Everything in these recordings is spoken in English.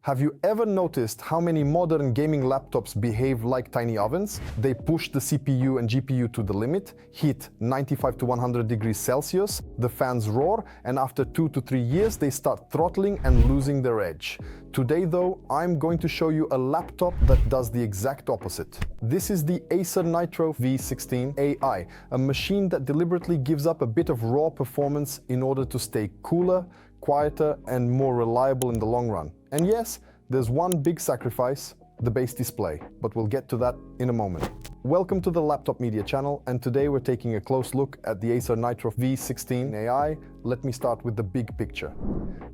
Have you ever noticed how many modern gaming laptops behave like tiny ovens? They push the CPU and GPU to the limit, heat 95 to 100 degrees Celsius, the fans roar, and after 2 to 3 years they start throttling and losing their edge. Today though, I'm going to show you a laptop that does the exact opposite. This is the Acer Nitro V16 AI, a machine that deliberately gives up a bit of raw performance in order to stay cooler, quieter, and more reliable in the long run. And yes, there's one big sacrifice, the base display, but we'll get to that in a moment. Welcome to the LaptopMedia channel, and today we're taking a close look at the Acer Nitro V16 AI. Let me start with the big picture.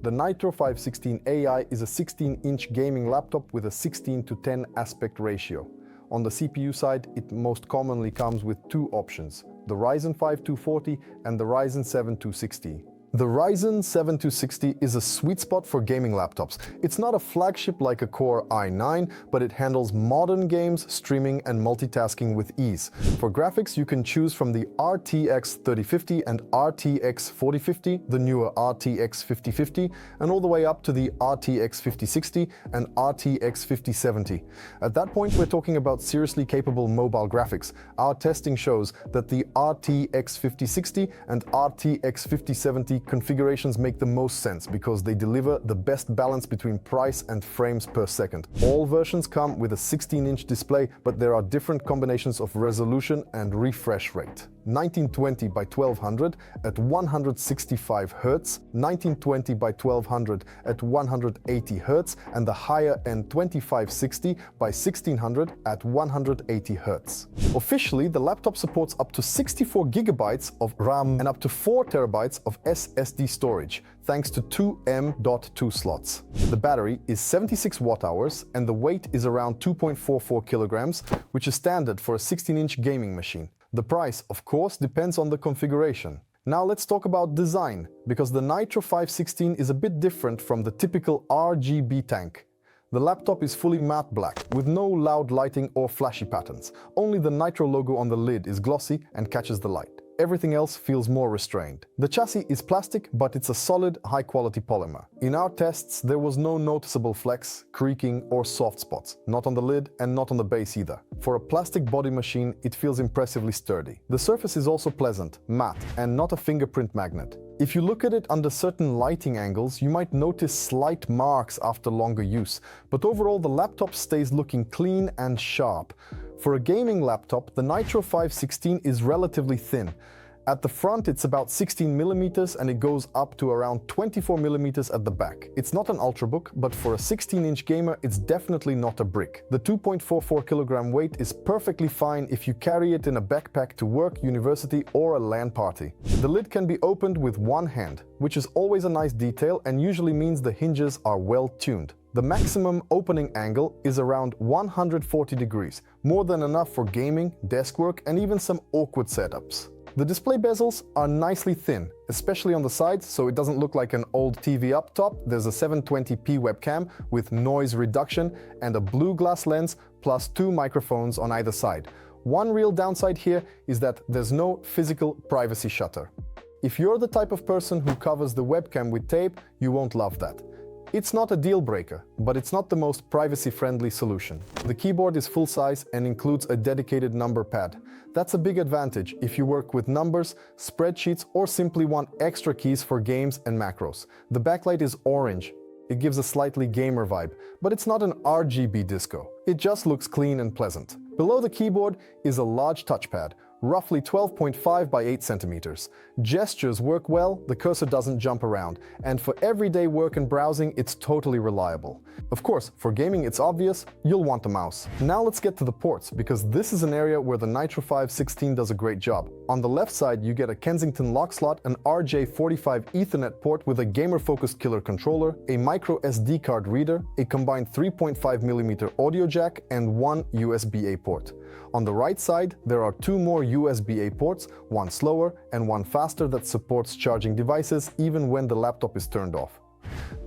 The Nitro 516 AI is a 16-inch gaming laptop with a 16:10 aspect ratio. On the CPU side, it most commonly comes with two options, the Ryzen 5 240 and the Ryzen 7 260. The Ryzen 7 260 is a sweet spot for gaming laptops. It's not a flagship like a Core i9, but it handles modern games, streaming, and multitasking with ease. For graphics, you can choose from the RTX 3050 and RTX 4050, the newer RTX 5050, and all the way up to the RTX 5060 and RTX 5070. At that point, we're talking about seriously capable mobile graphics. Our testing shows that the RTX 5060 and RTX 5070 configurations make the most sense because they deliver the best balance between price and frames per second. All versions come with a 16-inch display, but there are different combinations of resolution and refresh rate. 1920 by 1200 at 165 Hz, 1920 by 1200 at 180 Hz, and the higher end 2560 by 1600 at 180 Hz. Officially, the laptop supports up to 64 gigabytes of RAM and up to 4 terabytes of SSD storage, thanks to two M.2 slots. The battery is 76 watt-hours and the weight is around 2.44 kilograms, which is standard for a 16-inch gaming machine. The price, of course, depends on the configuration. Now let's talk about design, because the Nitro 516 is a bit different from the typical RGB tank. The laptop is fully matte black, with no loud lighting or flashy patterns. Only the Nitro logo on the lid is glossy and catches the light. Everything else feels more restrained. The chassis is plastic, but it's a solid, high-quality polymer. In our tests, there was no noticeable flex, creaking, or soft spots. Not on the lid and not on the base either. For a plastic body machine, it feels impressively sturdy. The surface is also pleasant, matte, and not a fingerprint magnet. If you look at it under certain lighting angles, you might notice slight marks after longer use, but overall the laptop stays looking clean and sharp. For a gaming laptop, the Nitro 516 is relatively thin. At the front, it's about 16 millimeters and it goes up to around 24 millimeters at the back. It's not an ultrabook, but for a 16-inch gamer, it's definitely not a brick. The 2.44 kilogram weight is perfectly fine if you carry it in a backpack to work, university, or a LAN party. The lid can be opened with one hand, which is always a nice detail and usually means the hinges are well tuned. The maximum opening angle is around 140 degrees, more than enough for gaming, desk work, and even some awkward setups. The display bezels are nicely thin, especially on the sides, so it doesn't look like an old TV up top. There's a 720p webcam with noise reduction and a blue glass lens plus 2 microphones on either side. One real downside here is that there's no physical privacy shutter. If you're the type of person who covers the webcam with tape, you won't love that. It's not a deal breaker, but it's not the most privacy-friendly solution. The keyboard is full-size and includes a dedicated number pad. That's a big advantage if you work with numbers, spreadsheets, or simply want extra keys for games and macros. The backlight is orange. It gives a slightly gamer vibe, but it's not an RGB disco. It just looks clean and pleasant. Below the keyboard is a large touchpad, roughly 12.5 by 8 centimeters. Gestures work well, the cursor doesn't jump around, and for everyday work and browsing, it's totally reliable. Of course, for gaming it's obvious, you'll want a mouse. Now let's get to the ports, because this is an area where the Nitro 516 does a great job. On the left side, you get a Kensington lock slot, an RJ45 Ethernet port with a gamer-focused killer controller, a micro SD card reader, a combined 3.5mm audio jack, and one USB-A port. On the right side, there are 2 more USB-A ports, one slower and one faster that supports charging devices even when the laptop is turned off.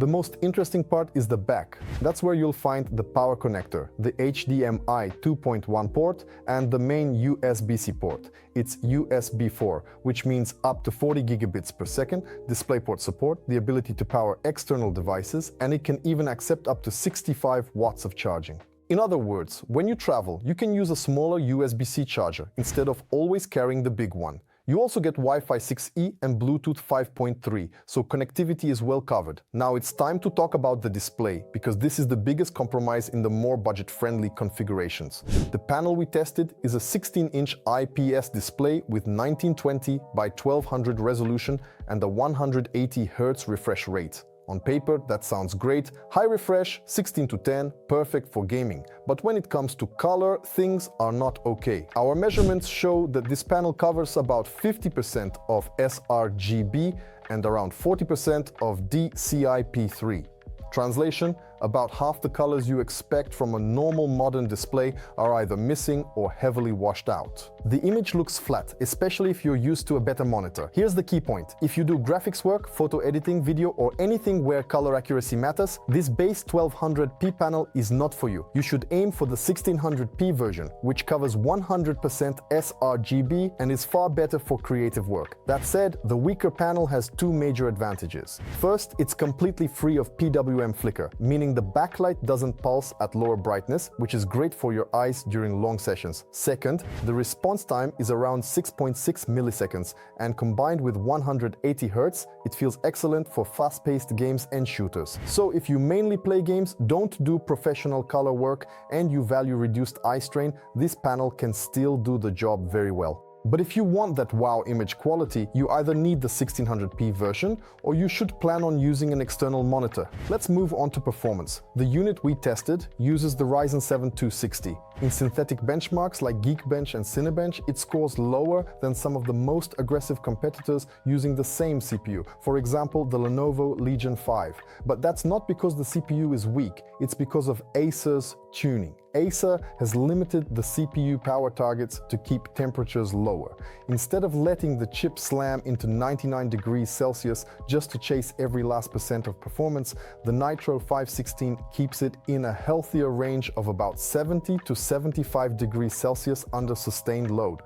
The most interesting part is the back. That's where you'll find the power connector, the HDMI 2.1 port, and the main USB-C port. It's USB 4, which means up to 40 gigabits per second, DisplayPort support, the ability to power external devices, and it can even accept up to 65 watts of charging. In other words, when you travel, you can use a smaller USB-C charger instead of always carrying the big one. You also get Wi-Fi 6E and Bluetooth 5.3, so connectivity is well covered. Now it's time to talk about the display, because this is the biggest compromise in the more budget-friendly configurations. The panel we tested is a 16-inch IPS display with 1920 by 1200 resolution and a 180 Hz refresh rate. On paper, that sounds great. High refresh, 16:10, perfect for gaming. But when it comes to color, things are not okay. Our measurements show that this panel covers about 50% of sRGB and around 40% of DCI-P3. Translation: about half the colors you expect from a normal modern display are either missing or heavily washed out. The image looks flat, especially if you're used to a better monitor. Here's the key point. If you do graphics work, photo editing, video, or anything where color accuracy matters, this base 1200p panel is not for you. You should aim for the 1600p version, which covers 100% sRGB and is far better for creative work. That said, the weaker panel has two major advantages. First, it's completely free of PWM flicker, meaning the backlight doesn't pulse at lower brightness, which is great for your eyes during long sessions. Second, the response time is around 6.6 milliseconds, and combined with 180 Hz, it feels excellent for fast-paced games and shooters. So if you mainly play games, don't do professional color work, and you value reduced eye strain, this panel can still do the job very well. But if you want that wow image quality, you either need the 1600p version or you should plan on using an external monitor. Let's move on to performance. The unit we tested uses the Ryzen 7 260. In synthetic benchmarks like Geekbench and Cinebench, it scores lower than some of the most aggressive competitors using the same CPU, for example the Lenovo Legion 5. But that's not because the CPU is weak, it's because of Acer's tuning. Acer has limited the CPU power targets to keep temperatures lower. Instead of letting the chip slam into 99 degrees Celsius just to chase every last percent of performance, the Nitro 516 keeps it in a healthier range of about 70 to 75 degrees Celsius under sustained load.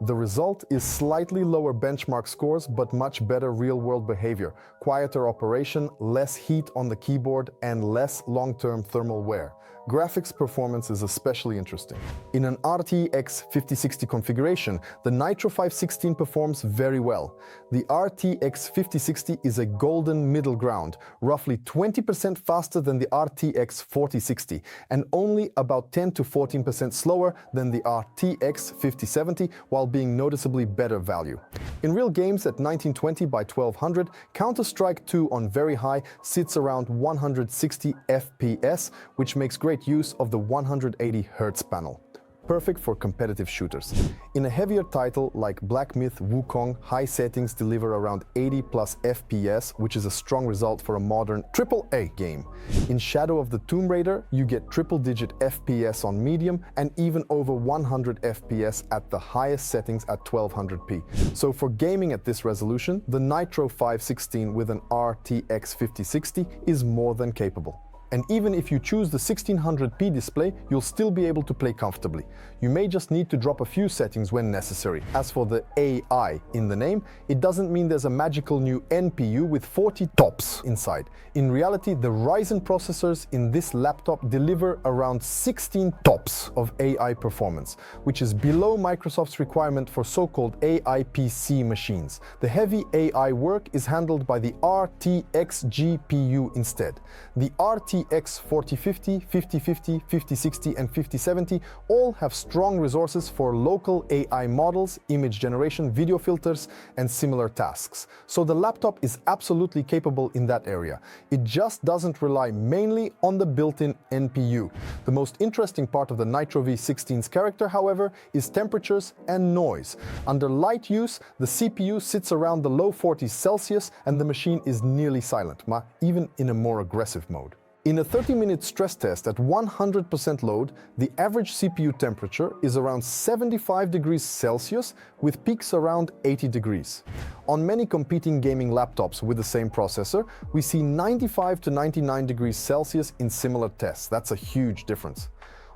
The result is slightly lower benchmark scores, but much better real-world behavior, quieter operation, less heat on the keyboard, and less long-term thermal wear. Graphics performance is especially interesting. In an RTX 5060 configuration, the Nitro 516 performs very well. The RTX 5060 is a golden middle ground, roughly 20% faster than the RTX 4060, and only about 10 to 14% slower than the RTX 5070, while being noticeably better value. In real games at 1920 by 1200, Counter-Strike 2 on very high sits around 160 FPS, which makes great use of the 180 Hz panel. Perfect for competitive shooters. In a heavier title like Black Myth Wukong, high settings deliver around 80 plus FPS, which is a strong result for a modern AAA game. In Shadow of the Tomb Raider, you get triple-digit FPS on medium and even over 100 FPS at the highest settings at 1200p. So for gaming at this resolution, the Nitro 516 with an RTX 5060 is more than capable. And even if you choose the 1600p display, you'll still be able to play comfortably. You may just need to drop a few settings when necessary. As for the AI in the name, it doesn't mean there's a magical new NPU with 40 TOPS inside. In reality, the Ryzen processors in this laptop deliver around 16 TOPS of AI performance, which is below Microsoft's requirement for so-called AI PC machines. The heavy AI work is handled by the RTX GPU instead. The RTX 4050, 5050, 5060 and 5070 all have strong resources for local AI models, image generation, video filters and similar tasks. So the laptop is absolutely capable in that area. It just doesn't rely mainly on the built-in NPU. The most interesting part of the Nitro V16's character, however, is temperatures and noise. Under light use, the CPU sits around the low 40s Celsius and the machine is nearly silent, even in a more aggressive mode. In a 30-minute stress test at 100% load, the average CPU temperature is around 75 degrees Celsius with peaks around 80 degrees. On many competing gaming laptops with the same processor, we see 95 to 99 degrees Celsius in similar tests. That's a huge difference.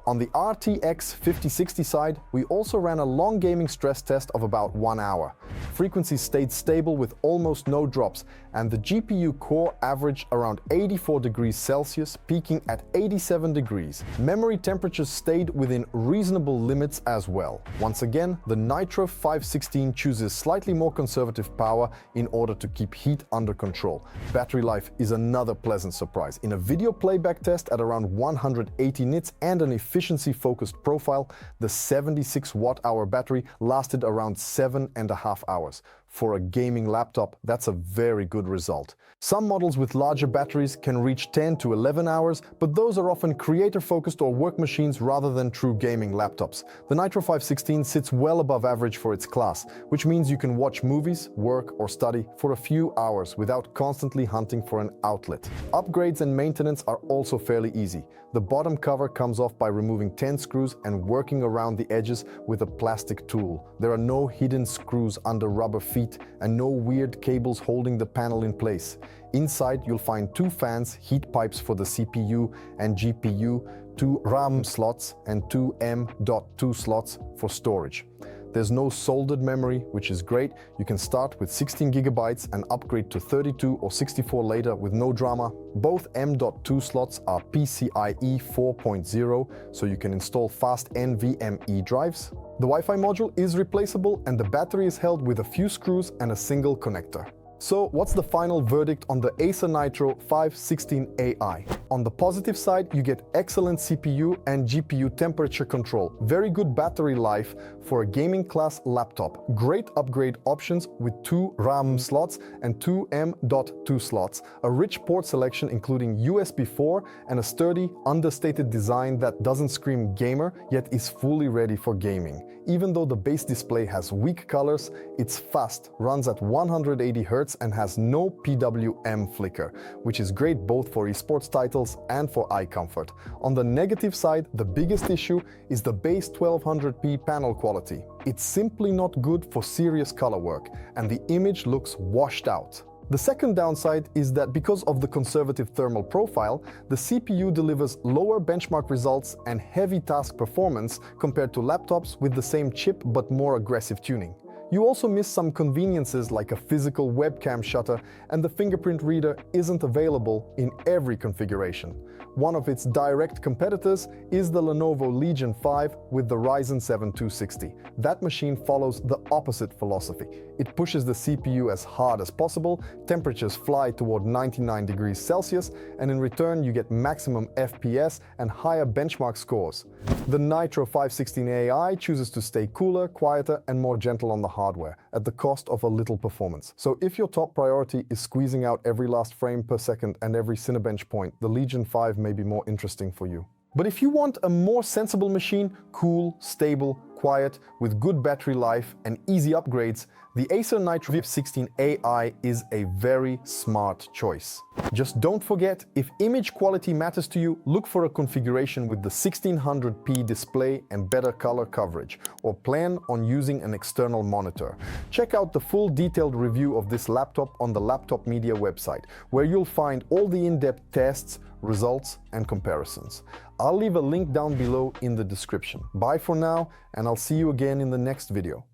On the RTX 5060 side, we also ran a long gaming stress test of about 1 hour. Frequency stayed stable with almost no drops, and the GPU core averaged around 84 degrees Celsius, peaking at 87 degrees. Memory temperatures stayed within reasonable limits as well. Once again, the Nitro 516 chooses slightly more conservative power in order to keep heat under control. Battery life is another pleasant surprise. In a video playback test at around 180 nits and an efficiency-focused profile, the 76 watt-hour battery lasted around 7.5 hours. For a gaming laptop, that's a very good result. Some models with larger batteries can reach 10 to 11 hours, but those are often creator-focused or work machines rather than true gaming laptops. The Nitro 516 sits well above average for its class, which means you can watch movies, work, or study for a few hours without constantly hunting for an outlet. Upgrades and maintenance are also fairly easy. The bottom cover comes off by removing 10 screws and working around the edges with a plastic tool. There are no hidden screws under rubber feet and no weird cables holding the panel in place. Inside, you'll find 2 fans, heat pipes for the CPU and GPU, 2 RAM slots, and 2 M.2 slots for storage. There's no soldered memory, which is great. You can start with 16 gigabytes and upgrade to 32 or 64 later with no drama. Both M.2 slots are PCIe 4.0, so you can install fast NVMe drives. The Wi-Fi module is replaceable and the battery is held with a few screws and a single connector. So what's the final verdict on the Acer Nitro 516 AI? On the positive side, you get excellent CPU and GPU temperature control, very good battery life for a gaming class laptop, great upgrade options with 2 RAM slots and 2 M.2 slots, a rich port selection including USB 4 and a sturdy, understated design that doesn't scream gamer yet is fully ready for gaming. Even though the base display has weak colors, it's fast, runs at 180 Hz and has no PWM flicker, which is great both for esports titles and for eye comfort. On the negative side, the biggest issue is the base 1200p panel quality. It's simply not good for serious color work, and the image looks washed out. The second downside is that because of the conservative thermal profile, the CPU delivers lower benchmark results and heavy task performance compared to laptops with the same chip but more aggressive tuning. You also miss some conveniences like a physical webcam shutter, and the fingerprint reader isn't available in every configuration. One of its direct competitors is the Lenovo Legion 5 with the Ryzen 7 260. That machine follows the opposite philosophy. It pushes the CPU as hard as possible, temperatures fly toward 99 degrees Celsius, and in return you get maximum FPS and higher benchmark scores. The Nitro 516 AI chooses to stay cooler, quieter, and more gentle on the hardware, at the cost of a little performance. So if your top priority is squeezing out every last frame per second and every Cinebench point, the Legion 5 may be more interesting for you. But if you want a more sensible machine, cool, stable, quiet, with good battery life and easy upgrades, the Acer Nitro 516 AI is a very smart choice. Just don't forget, if image quality matters to you, look for a configuration with the 1600p display and better color coverage, or plan on using an external monitor. Check out the full detailed review of this laptop on the LaptopMedia website, where you'll find all the in-depth tests, results, and comparisons. I'll leave a link down below in the description. Bye for now, and I'll see you again in the next video.